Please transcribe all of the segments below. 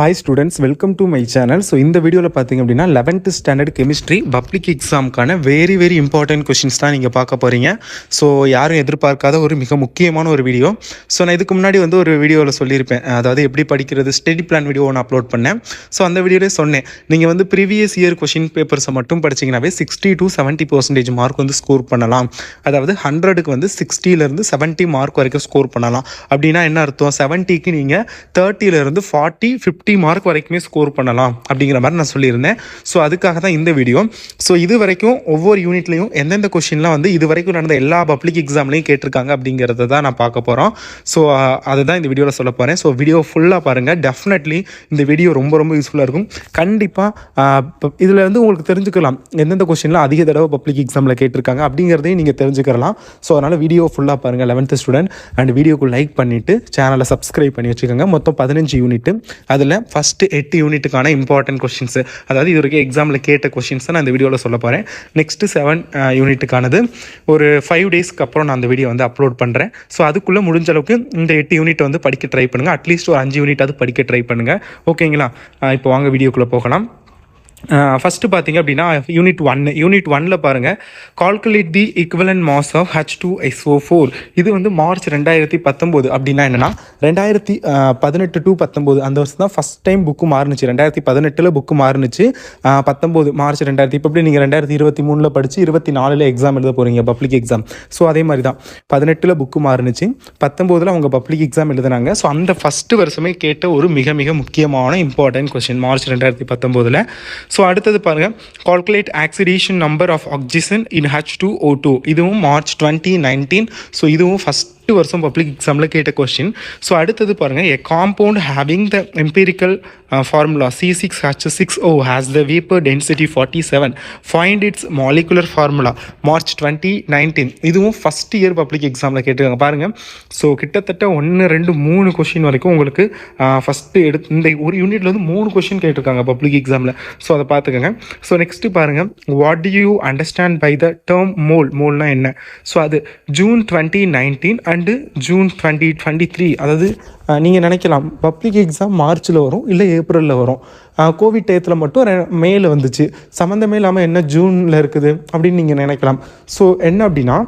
Hi students, welcome to my channel. So இந்த வீடியோவில் பார்த்தீங்க அப்படின்னா 11th ஸ்டாண்டர்ட் கெமிஸ்ட்ரி பப்ளிக் எக்ஸாமுக்கான வெரி இம்பார்ட்டன்ட் கொஷின்ஸ் தான் நீங்கள் பார்க்க போகிறீங்க. ஸோ யாரும் எதிர்பார்க்காத ஒரு மிக முக்கியமான ஒரு வீடியோ. ஸோ நான் இதுக்கு முன்னாடி ஒரு வீடியோவில் சொல்லியிருப்பேன், அதாவது எப்படி படிக்கிறது ஸ்டடி பிளான் வீடியோ ஒன்று அப்லோட் பண்ணேன். ஸோ அந்த வீடியோவில் சொன்னேன், நீங்கள் ப்ரீவியஸ் இயர் கொஷின் பேப்பர்ஸை மட்டும் படிச்சிங்கனாவே 60 to 70% மார்க் ஸ்கோர் பண்ணலாம். அதாவது 100க்கு 60லேருந்து 70 மார்க் வரைக்கும் ஸ்கோர் பண்ணலாம். அப்படின்னா என்ன அர்த்தம்? 70க்கு நீங்கள் 30லேருந்து 40, 50 மார்க் வரைக்குமே ஸ்கோர் பண்ணலாம் அப்படிங்கிற மாதிரி நான் சொல்லியிருந்தேன். ஸோ அதுக்காக தான் இந்த வீடியோ. ஸோ இது வரைக்கும் ஒவ்வொரு யூனிட்லையும் எந்தெந்த கொஷின்லாம் இது வரைக்கும் நடந்த எல்லா பப்ளிக் எக்ஸாம்லையும் கேட்டிருக்காங்க அப்படிங்கிறத தான் நான் பார்க்க போகிறோம். ஸோ அதுதான் இந்த வீடியோவில் சொல்ல போகிறேன். ஸோ வீடியோ ஃபுல்லாக பாருங்கள். டெஃபினெட்லி இந்த வீடியோ ரொம்ப யூஸ்ஃபுல்லாக இருக்கும். கண்டிப்பாக இதில் உங்களுக்கு தெரிஞ்சுக்கலாம் எந்தெந்த கொஷின்லாம் அதிக தடவை பப்ளிக் எக்ஸாமில் கேட்டிருக்காங்க அப்படிங்கிறதையும் நீங்கள் தெரிஞ்சுக்கலாம். ஸோ அதனால் வீடியோ ஃபுல்லாக பாருங்கள் 11th ஸ்டூடெண்ட். அண்ட் வீடியோக்கு லைக் பண்ணிவிட்டு சேனலை சப்ஸ்கிரைப் பண்ணி வச்சுக்கோங்க. மொத்தம் 15 யூனிட்டு. அதில் ஃபஸ்ட்டு 8 யூனிட்டுக்கான இம்பார்ட்டன்ட் கொஷின்ஸு, அதாவது இது வரைக்கும் எக்ஸாமில் கேட்ட கொஷின்ஸை நான் இந்த வீடியோவில் சொல்ல போகிறேன். நெக்ஸ்ட்டு 7 யூனிட்டுக்கானது ஒரு 5 டேஸ்க்கு அப்புறம் நான் அந்த வீடியோ அப்லோட் பண்ணுறேன். ஸோ அதுக்குள்ளே முடிஞ்ச அளவுக்கு இந்த 8 யூனிட் படிக்க ட்ரை பண்ணுங்கள். அட்லீஸ்ட் ஒரு 5 யூனிட் அது படிக்க ட்ரை பண்ணுங்கள். ஓகேங்களா? இப்போ வாங்க வீடியோக்குள்ளே போகலாம். ஃபஸ்ட்டு பார்த்தீங்க அப்படின்னா யூனிட் 1ல் பாருங்கள், calculate the equivalent mass of H2SO4. இது மார்ச் 2019. அப்படின்னா என்னென்னா 2018 to 19 அந்த வருஷம் தான் ஃபஸ்ட் டைம் புக்கு மாறுனுச்சு. 2018 புக்கு மாறுனுச்சு. 19 மார்ச் 2000. இப்போ எப்படி நீங்கள் 2023 படித்து 24 எக்ஸாம் எழுத போகிறீங்க, பப்ளிக் எக்ஸாம். ஸோ அதே மாதிரி தான் 18 புக்கு மாறுனுச்சு, 19 அவங்க பப்ளிக் எக்ஸாம் எழுதுனாங்க. ஸோ அந்த ஃபஸ்ட்டு வருஷமே கேட்ட ஒரு மிக முக்கியமான இம்பார்ட்டன்ட் கொஸ்டின் மார்ச் 2019. ஸோ அடுத்தது பாருங்கள், calculate oxidation number of oxygen in H2O2. இதுவும் மார்ச் 2019. ஸோ இதுவும் ஃபஸ்ட் வருஷம் பப்ளிக் எக்ஸாமில் கேட்ட கொஸ்டின். ஸோ அடுத்தது பாருங்கள், a compound having the empirical formula C6H6O has the vapour density 47. Find its molecular formula. March 2019. இதுவும் ஃபஸ்ட் இயர் பப்ளிக் எக்ஸாமில் கேட்டுருக்காங்க பாருங்கள். ஸோ கிட்டத்தட்ட 1, 2, 3 கொஷின் வரைக்கும் உங்களுக்கு ஃபஸ்ட்டு இந்த ஒரு யூனிட்ல 3 கொஷின் கேட்டிருக்காங்க பப்ளிக் எக்ஸாமில். ஸோ அதை பார்த்துக்கோங்க. ஸோ நெக்ஸ்ட்டு பாருங்கள், what do you understand by the term மோல்னா என்ன? ஸோ அது ஜூன் 2019 அண்டு ஜூன் 2023. அதாவது நீங்கள் நினைக்கலாம் பப்ளிக் எக்ஸாம் மார்ச்சில் வரும் இல்லை ஏப்ரலில் வரும், கோவிட் டயத்தில் மட்டும் மேல வந்துச்சு, சம்மந்தமே இல்லாமல் என்ன ஜூனில் இருக்குது அப்படின்னு நீங்கள் நினைக்கலாம். ஸோ என்ன அப்படின்னா,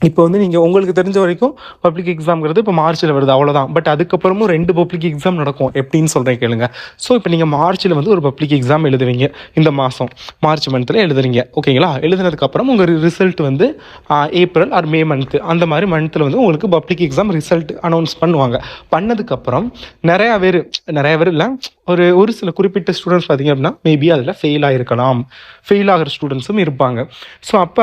இப்போ நீங்கள் உங்களுக்கு தெரிஞ்ச வரைக்கும் பப்ளிக் எக்ஸாம்ங்கிறது இப்போ மார்ச்சில் வருது, அவ்வளோதான். பட் அதுக்கப்புறமும் 2 பப்ளிக் எக்ஸாம் நடக்கும். எப்படின்னு சொல்கிறேன் கேளுங்க. ஸோ இப்போ நீங்கள் மார்ச்சில் ஒரு பப்ளிக் எக்ஸாம் எழுதுவீங்க. இந்த மாதம் மார்ச் மந்த்தில் எழுதுறீங்க. ஓகேங்களா? எழுதுனதுக்கப்புறம் உங்கள் result April R May month, அந்த மாதிரி மந்த்தில் உங்களுக்கு பப்ளிக் எக்ஸாம் ரிசல்ட் அனௌன்ஸ் பண்ணுவாங்க. பண்ணதுக்கப்புறம் நிறையா பேர் இல்லை, ஒரு சில குறிப்பிட்ட ஸ்டூடெண்ட்ஸ் பார்த்தீங்க அப்படின்னா மேபி அதில் ஃபெயில் ஆகிருக்கலாம், ஃபெயில் ஆகிற ஸ்டூடெண்ட்ஸும் இருப்பாங்க. ஸோ அப்போ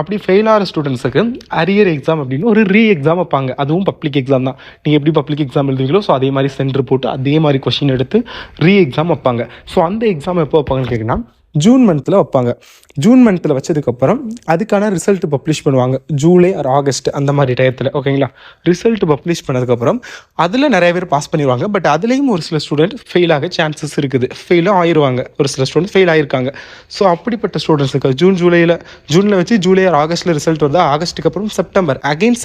அப்படி ஃபெயில் ஆகிற ஸ்டூடெண்ட்ஸுக்கு அரியர் எக்ஸாம் அப்படின்னு ஒரு ரீ எக்ஸாம் வைப்பாங்க. அதுவும் பப்ளிக் எக்ஸாம் தான். நீங்கள் எப்படி பப்ளிக் எக்ஸாம் எழுதுவீங்களோ ஸோ அதே மாதிரி சென்டர் போட்டு அதே மாதிரி கொஷின் எடுத்து ரீ எக்ஸாம் வைப்பாங்க. ஸோ அந்த எக்ஸாம் எப்போ வைப்பாங்கன்னு கேட்டிங்கன்னா ஜூன் மந்த்தில் வைப்பாங்க. ஜூன் மந்த்தில் வச்சதுக்கப்புறம் அதுக்கான ரிசல்ட் பப்ளிஷ் பண்ணுவாங்க ஜூலை ஆர் ஆகஸ்ட் அந்த மாதிரி டயத்தில். ஓகேங்களா? ரிசல்ட் பப்ளிஷ் பண்ணதுக்கப்புறம் அதில் நிறைய பேர் பாஸ் பண்ணிடுவாங்க. பட் அதுலேயும் ஒரு சில ஸ்டூடெண்ட் ஃபெயில் ஆக சான்சஸ் இருக்குது, ஃபெயிலும் ஆயிடுவாங்க. ஒரு சில ஸ்டூடெண்ட் ஃபெயில் ஆகிருக்காங்க. ஸோ அப்படிப்பட்ட ஸ்டூடெண்ட்ஸுக்கு ஜூனில் வச்சு ஜூலை ஆர் ஆகஸ்ட்டில் ரிசல்ட் வருது. ஆகஸ்ட்டுக்கு அப்புறம்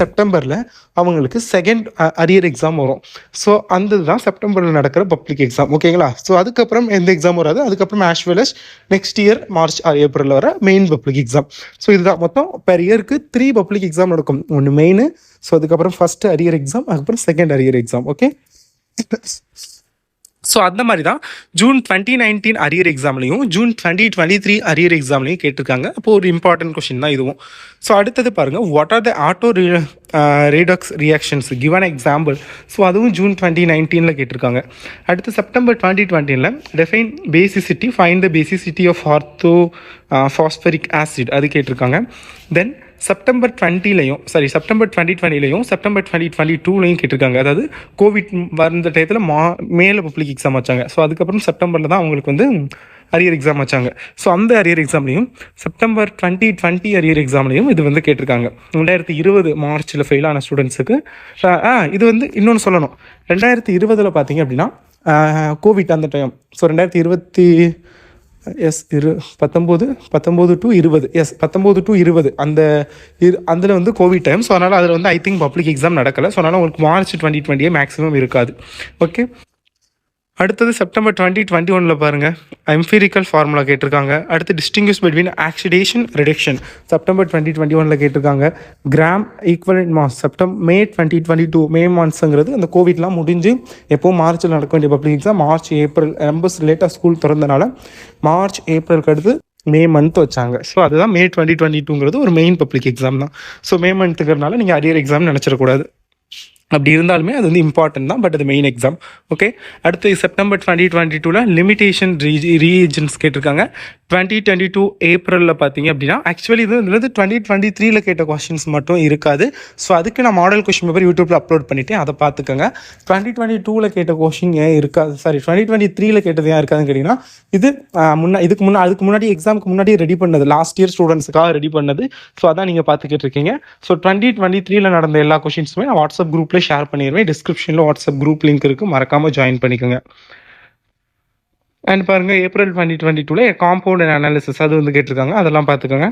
செப்டம்பரில் அவங்களுக்கு செகண்ட் அரியர் எக்ஸாம் வரும். ஸோ அந்த தான் செப்டம்பரில் நடக்கிற பப்ளிக் எக்ஸாம். ஓகேங்களா? ஸோ அதுக்கப்புறம் எந்த எக்ஸாம் வராது. அதுக்கப்புறம் as well as next year March or ஏப்ரலில் வர மெயின் பப்ளிக் எக்ஸாம். ஸோ இதுதான் மொத்தம் பெர் இயருக்கு 3 பப்ளிக் எக்ஸாம் நடக்கும். ஒன்று மெயின், ஸோ அதுக்கப்புறம் ஃபர்ஸ்ட் அரியர் எக்ஸாம், அதுக்கப்புறம் second arrear exam. Okay? So அந்த மாதிரி தான் ஜூன் 2019 அரியர் எக்ஸாம்லையும் ஜூன் 2023 அரியர் எக்ஸாம்லையும் கேட்டிருக்காங்க. அப்போ ஒரு இம்பார்ட்டன்ட் கொஷின் தான் இதுவும். ஸோ அடுத்தது பாருங்கள், what are the auto redox reactions given example. So அதுவும் ஜூன் 2019 கேட்டிருக்காங்க. அடுத்து September 2020 define basicity, find the basicity of orthophosphoric acid அது கேட்டிருக்காங்க. தென் செப்டம்பர் 2020லையும் செப்டம்பர் 2022லையும் கேட்டிருக்காங்க. அதாவது கோவிட் வந்த டயத்தில் மேலே பப்ளிக் எக்ஸாம் வச்சாங்க. ஸோ அதுக்கப்புறம் செப்டம்பரில் தான் அவங்களுக்கு அரியர் எக்ஸாம் வச்சாங்க. ஸோ அந்த அரியர் எக்ஸாம்லையும் செப்டம்பர் 2020 அரியர் எக்ஸாம்லையும் இது கேட்டிருக்காங்க. 2020 மார்ச்சில் ஃபெயில் ஆன ஸ்டூடெண்ட்ஸுக்கு இது இன்னொன்று சொல்லணும். 2020 பார்த்தீங்க அப்படின்னா கோவிட் அந்த டைம். ஸோ 2020 19 to 20 அந்த அதில் கோவிட் டைம். ஸோ அதனால் அதில் ஐ திங்க் பப்ளிக் எக்ஸாம் நடக்கலை. ஸோ அதனால் உங்களுக்கு மார்ச் 2020 மேக்ஸிமம் இருக்காது. ஓகே? அடுத்தது செப்டம்பர் 2021 பாருங்கள் எம்பிரிக்கல் ஃபார்முலா கேட்டிருக்காங்க. அடுத்து distinguish between oxidation reduction September 2021 கேட்டிருக்காங்க. கிராம் ஈக்குவலன்ட் மாஸ் மே 2022 மே மான்ஸுங்கிறது அந்த கோவிட்லாம் முடிஞ்சு எப்போ மார்ச்சில் நடக்க வேண்டிய பப்ளிக் எக்ஸாம் மார்ச் ஏப்ரல் ரொம்ப லேட்டாக ஸ்கூல் திறந்தனால மார்ச் ஏப்ரலுக்கு அடுத்து மே மந்த் வச்சாங்க. ஸோ அதுதான் மே 2022ங்கிறது ஒரு மெயின் பப்ளிக் எக்ஸாம் தான். ஸோ மே மந்த்துக்கிறதுனால நீங்கள் அரியர் எக்ஸாம் நினச்சிடக்கூடாது. அப்படி இருந்தாலுமே அது வந்து இம்பார்ட்டன்ட் தான், பட் அது மெயின் எக்ஸாம். ஓகே, அடுத்து செப்டம்பர் 2022 லிமிடேஷன் ரீஜன்ஸ் கேட்டிருக்காங்க. 2022 ஏப்ரலில் பார்த்தீங்க அப்படின்னா ஆக்சுவலி இது 2023 கேட்ட கொஸ்டின்ஸ் மட்டும் இருக்காது. ஸோ அதுக்கு நான் மாடல் கொஸ்டின் பேப்பர் யூடியூப்பில் அப்லோட் பண்ணிவிட்டேன், அதை பார்த்துக்கோங்க. 2022 கேட்ட கொஸ்டின் ஏன் இருக்காது, சாரி 2023 கேட்டது ஏன் இருக்காதுன்னு கேட்டிங்கன்னா இது அதுக்கு முன்னாடி எக்ஸாமுக்கு முன்னாடி ரெடி பண்ணது, லாஸ்ட் இயர் ஸ்டூடெண்ட்ஸுக்காக ரெடி பண்ணது. ஸோ அதான் நீங்கள் பார்த்துக்கிட்டு இருக்கீங்க. ஸோ 2023 நடந்த எல்லா கொஸ்டின்ஸுமே நான் வாட்ஸ்அப் குரூப்பில் ஷேர் பண்ணிடுவேன். டிஸ்கிரிப்ஷனில் வாட்ஸ்அப் குரூப் லிங்க் இருக்குது, மறக்காமல் ஜாயின் பண்ணிக்கோங்க. அண்ட் பாருங்கள் ஏப்ரல் 2022 காம்பவுண்ட் அனாலிசிஸ் அது வந்து கேட்டிருக்காங்க, அதெல்லாம் பார்த்துக்கோங்க.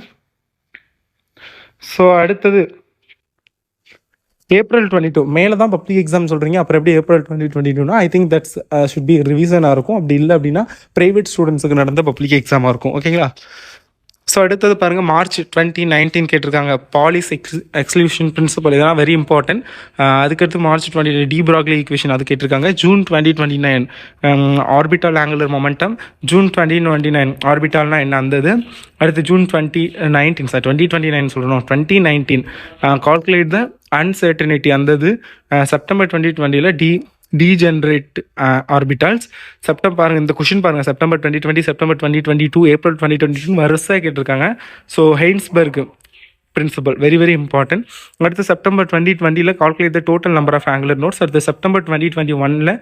ஸோ அடுத்தது ஏப்ரல் 22 மேலே தான் பப்ளிக் எக்ஸாம் சொல்கிறீங்க, அப்புறம் எப்படி April 2022 I think that's should be ரிவிஷனாக இருக்கும். அப்படி இல்லை அப்படின்னா ப்ரைவேட் ஸ்டூடெண்ட்ஸுக்கு நடந்த பப்ளிக் எக்ஸாமாக இருக்கும். ஓகேங்களா. ஸோ அடுத்தது பாருங்கள் மார்ச் 2019 கேட்டிருக்காங்க. பாலிஸ் எக்ஸ்க்ளூஷன் பிரின்சிபல், இதெல்லாம் வெரி இம்பார்ட்டன்ட். அதுக்கடுத்து மார்ச் 20 டி ப்ராக்லி ஈக்குவேஷன் அது கேட்டிருக்காங்க. June 2029 orbital angular momentum. June 2029 ஆர்பிட்டால்னா என்ன அந்தது. அடுத்து ஜூன் 2029 சொல்லணும் 2019 கால்குலேட் த அன்சர்டனிட்டி அந்தது. September 2020 degenerate orbitals. செப்டம்பர் பாருங்கள், இந்த கொஷின் பாருங்கள், செப்டம்பர் 2020 செப்டம்பர் 2022 ஏப்ரல் 2022 வரிசையாக கேட்டிருக்காங்க. So Heisenberg principle very very important. அடுத்து September 2020 calculate the total number of angular nodes. அடுத்து September 2021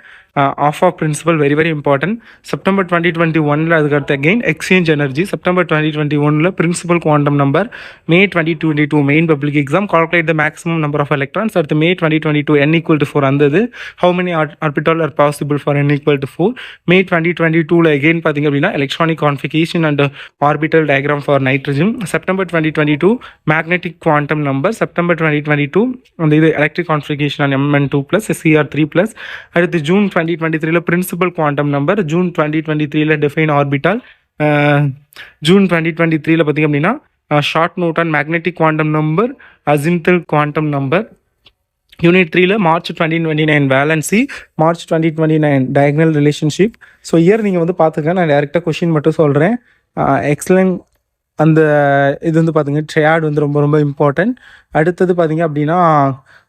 of principle very very important. September 2021 அதுக்கு அடுத்து again exchange energy. September 2021 principal quantum number. May 2022 main public exam calculate the maximum number of electrons. அடுத்து May 2022 n = 4 அந்தது. How many orbital are possible for n = 4. May 2022 again பார்த்தீங்க அப்படின்னா electronic configuration and orbital diagram for nitrogen. September 2022 magnetic quantum number. September 2022 அந்த இது electric configuration on Mn2+, Cr3+. அடுத்து June 2023 principal quantum number. June 2023 define orbital. June 2023 பார்த்தீங்க அப்படின்னா short note on magnetic quantum number, azimuthal quantum number. Unit 3 March 2029 valency, March 2029 diagonal relationship. So year நீங்கள் வந்து பார்த்துக்க, நான் டேரெக்டாக கொஷின் மட்டும் சொல்கிறேன். எக்ஸலன்ட் அந்த இது வந்து பார்த்திங்க ட்ரையாட் வந்து ரொம்ப ரொம்ப இம்பார்ட்டன்ட். அடுத்தது பார்த்திங்க அப்படின்னா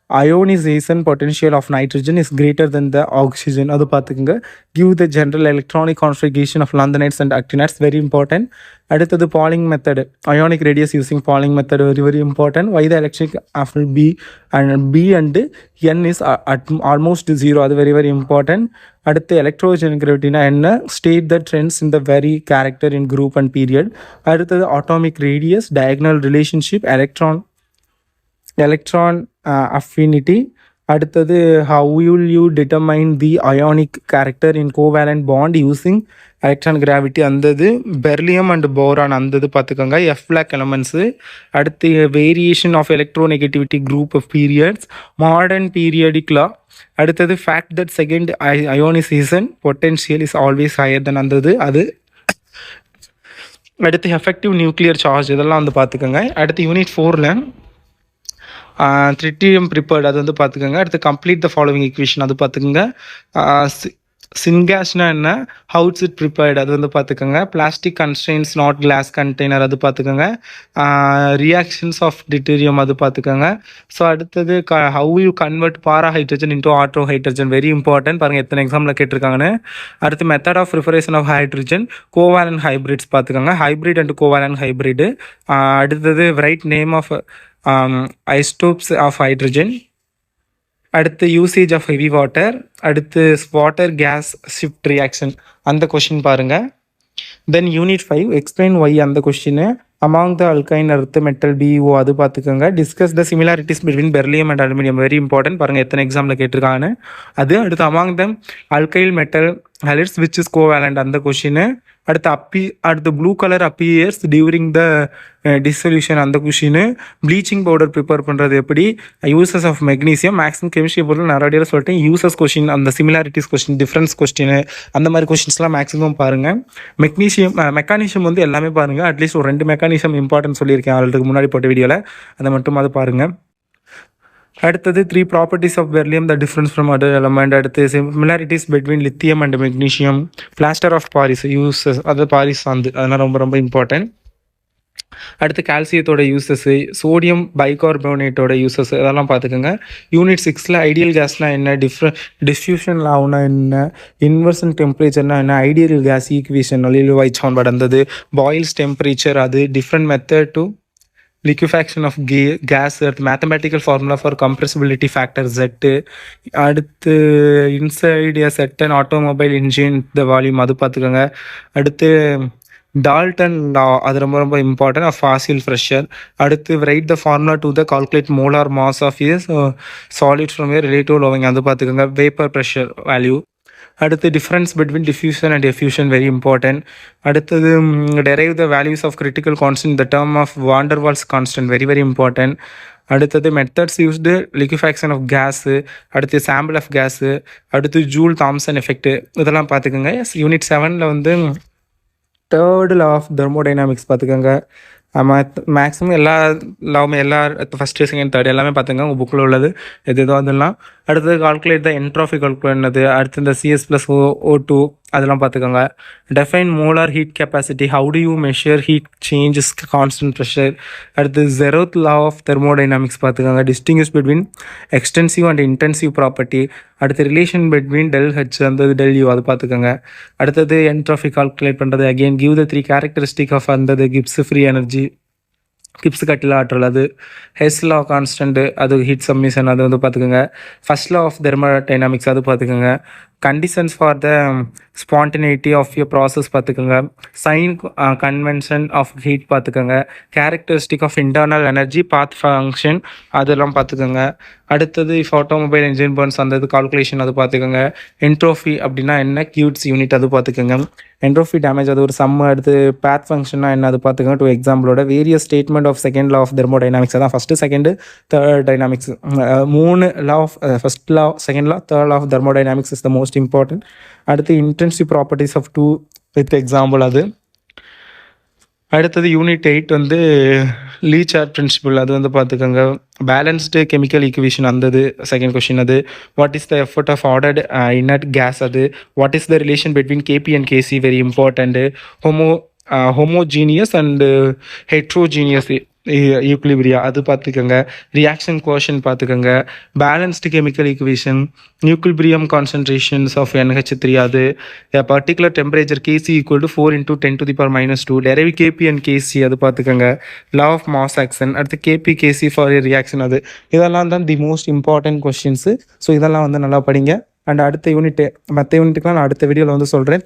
ionisation potential of nitrogen is greater than the oxygen, அது பார்த்துக்குங்க. Give the general electronic configuration of lanthanides and actinides very important. அடுத்தது Pauling method, ionic radius using Pauling method very very important. Why the electric ஆஃபில் P and N is almost 0, அது very very important. அடுத்து எலக்ட்ரோஜெனகிரவிட்டினா என்ன, state the trends in the very character in group and period. அடுத்தது atomic radius, diagonal relationship, electron affinity. அடுத்தது how will you determine the ionic character in covalent bond using electron gravity அந்தது. Beryllium and boron அந்தது பார்த்துக்கோங்க, F block elements. அடுத்து variation of electronegativity group of periods, modern periodic law. அடுத்தது fact that second ionisation potential is always higher than அந்தது அது. அடுத்து effective nuclear charge இதெல்லாம் வந்து பார்த்துக்கோங்க. அடுத்து யூனிட் 4 ட்ரிட்டியம் ப்ரிப்பேர்ட் அது வந்து பார்த்துக்கோங்க. அடுத்து கம்ப்ளீட் த ஃபாலோவிங் ஈக்குவேஷன் அது பார்த்துக்கோங்க. சின்கேஸ்னா என்ன, ஹவு இட்ஸ் இட் ப்ரிப்பேர்ட் அது வந்து பார்த்துக்கோங்க. Plastic containers not glass container அது பார்த்துக்கோங்க. ரியாக்ஷன்ஸ் ஆஃப் டிட்டீரியம் அது பார்த்துக்கோங்க. ஸோ அடுத்தது how you convert para hydrogen into ortho hydrogen very important, பாருங்கள் எத்தனை எக்ஸாமில் கேட்டிருக்காங்கன்னு. அடுத்து method of preparation of hydrogen, covalent hydrides பார்த்துக்கோங்க, ஹைப்ரிட் அண்ட் கோவாலன் ஹைப்ரிடு. அடுத்தது write name of isotopes of hydrogen. அடுத்து யூசேஜ் ஆஃப் ஹெவி வாட்டர். அடுத்து water gas shift reaction அந்த கொஷின் பாருங்கள். தென் யூனிட் 5 எக்ஸ்பிளைன் ஒய் அந்த கொஷின். அமாங் த அல்கைன் earth metal BO அது பார்த்துக்கோங்க. Discuss the similarities between beryllium and aluminium very important, பாருங்கள் எத்தனை எக்ஸாமில் கேட்டிருக்காங்கன்னு அது. அடுத்து among the alkali metal halides which is covalent அந்த கொஷின். அடுத்து blue colour appears during the dissolution அந்த கொஷின். ப்ளீச்சிங் பவுடர் ப்ரிப்பேர் பண்ணுறது எப்படி, uses of magnesium. Maximum chemistry பொருள் நிறைய சொல்லிட்டேன். யூசஸ் கொஷின், அந்த சிமிலாரிட்டிஸ் கொஷின், டிஃப்ரென்ஸ் கொஸ்டின், அந்த மாதிரி கொஷின்ஸ்லாம் மேக்ஸிமம் பாருங்கள். மெக்கானிசம் வந்து எல்லாமே பாருங்கள். அட்லீஸ்ட் ஒரு 2 மெக்கானிசம் இம்பார்ட்டன்ட் சொல்லியிருக்கேன் ஆல்ரெடி முன்னாடி போட்ட வீடியோவில், அதை மட்டும் அது பாருங்கள். அடுத்தது 3 properties of beryllium the difference from other element. அடுத்து similarities between lithium and magnesium. Plaster of Paris uses, அது பாரிஸ் சாந்து, அதெல்லாம் ரொம்ப ரொம்ப இம்பார்ட்டன்ட். அடுத்து கால்சியத்தோட யூசஸ், சோடியம் பைகார்போனேட்டோட யூசஸ், இதெல்லாம் பார்த்துக்கோங்க. யூனிட் 6ல் ஐடியல் கேஸ்னால் என்ன, டிஃப்யூஷன் லாவுனா என்ன, இன்வர்ஷன் டெம்பரேச்சர்னா என்ன, ஐடியல் கேஸ் ஈக்குவேஷன் லில்வாய்ட் சமன்பாடு வந்தது, பாயில்ஸ் டெம்பரேச்சர், அது different method to liquefaction of gas, mathematical formula for compressibility factor Z. அடுத்து inside a certain automobile engine the volume, அது பார்த்துக்கோங்க. அடுத்து டால்டன் லா, அது ரொம்ப ரொம்ப இம்பார்ட்டன்ட், ஆஃப் ஃபாசில் ப்ரெஷர். அடுத்து write the formula to the calculate molar mass of is solute from a relative lowering, அது பார்த்துக்கோங்க. Vapour pressure value. அடுத்து difference between diffusion and effusion, very important. அடுத்தது derive the values of critical constant the term of van der Waals constant, very very important. அடுத்தது methods used liquefaction of gas, அடுத்து sample of gas, அடுத்து Joule Thomson effect, இதெல்லாம் பார்த்துக்கோங்க. Unit 7ல் வந்து 3rd law of thermodynamics பார்த்துக்கோங்க. Maximum எல்லா லாவுமே, எல்லா first second third எல்லாமே பார்த்துங்க, உங்கள் புக்கில் உள்ளது எதோ அதெல்லாம். அடுத்தது கால்குலேட் த என்ட்ரோஃபி கால்குலேட் என்னது, அடுத்து இந்த CS+O2 அதெல்லாம் பார்த்துக்கோங்க. Define molar heat capacity, how do you measure heat changes constant pressure. அடுத்து 0th law ஆஃப் தெர்மோடைனாமிக்ஸ் பார்த்துக்கோங்க. Distinguish between extensive and intensive property. அடுத்து ரிலேஷன் பிட்வீன் ΔH அந்த ΔU, அது பார்த்துக்கோங்க. அடுத்தது என்ட்ரோஃபி கால்குலேட் பண்ணுறது. Again give the 3 characteristic of அந்த Gibbs free energy, Gibbs கட்டில் ஆற்றல், அது ஹெஸ் லா கான்ஸ்டன்ட்டு, அது ஹீட் சப்மிஷன், அது வந்து பார்த்துக்கோங்க. ஃபர்ஸ்ட் லா ஆஃப் தெர்மோடைனாமிக்ஸ், அது பார்த்துக்கோங்க. Conditions for the spontaneity of your process பார்த்துக்கோங்க. சைன் கன்வென்ஷன் ஆஃப் ஹீட் பார்த்துக்கோங்க. Characteristic of internal energy path function, அதெல்லாம் பார்த்துக்கோங்க. அடுத்தது இஃப் ஆட்டோமொபைல் இன்ஜின் பர்ன்ஸ், அந்த இது கால்குலேஷன், அது பார்த்துக்கோங்க. என்ட்ரோஃபி அப்படின்னா என்ன, கியூட்ஸ் யூனிட், அது பார்த்துக்கோங்க. என்ட்ரோஃபி டேமேஜ், அது ஒரு சம்மு. அடுத்து பேத் ஃபங்க்ஷன்னா என்ன, அது பார்த்துக்கோங்க. 2 எக்ஸாம்பிளோட various statement of second law of thermodynamics, அதான் first second third dynamics. 3 law of first law, second law, third law of thermodynamics is the most important. அடுத்து intensive properties of 2 with example, அது. அடுத்தது யூனிட் 8 வந்து லீச்சார்ட் principal, அது வந்து பார்த்துக்கோங்க. Balanced chemical equation, அந்த second question. அது what is the effect of ஆர்டர்ட் இன்னட் கேஸ், அது what is the relation between KP and KC, very important. Homogeneous and heterogeneous equilibria, அது பார்த்துக்கோங்க. ரியாக்ஷன் கோஷன் பார்த்துக்கோங்க. Balanced chemical equation, equilibrium concentrations of NH3, அது particular temperature KC = 4 × 10⁻². Derive KP and KC, அது பார்த்துக்கோங்க. Law of mass action, அடுத்து KP KC for reaction, அது இதெல்லாம் தான் the most important questions. So இதெல்லாம் வந்து நல்லா படிங்க. அண்ட் அடுத்த யூனிட்டு, மற்ற யூனிட்டுக்கெலாம் நான் அடுத்த வீடியோவில் வந்து சொல்கிறேன்.